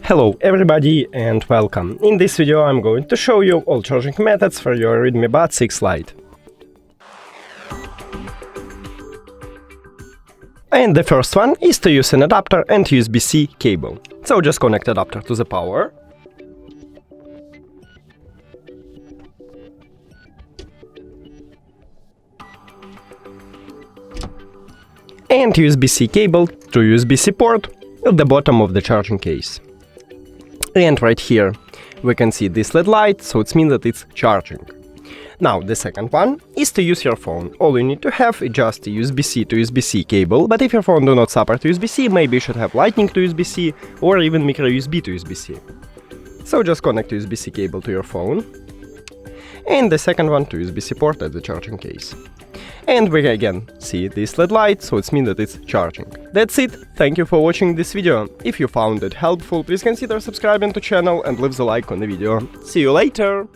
Hello everybody and welcome. In this video I'm going to show you all charging methods for your Redmi Buds 6 Lite. And the first one is to use an adapter and USB-C cable. So just connect adapter to the power. And USB-C cable to USB-C port at the bottom of the charging case. And right here we can see this LED light, so it means that it's charging. Now the second one is to use your phone. All you need to have is just a USB-C to USB-C cable, but if your phone do not support USB-C, maybe you should have Lightning to USB-C or even micro USB to USB-C. So just connect USB-C cable to your phone. And the second one to USB-C port at the charging case. And we again see this LED light, so it means that it's charging. That's it, thank you for watching this video. If you found it helpful, please consider subscribing to channel and leave the like on the video. See you later!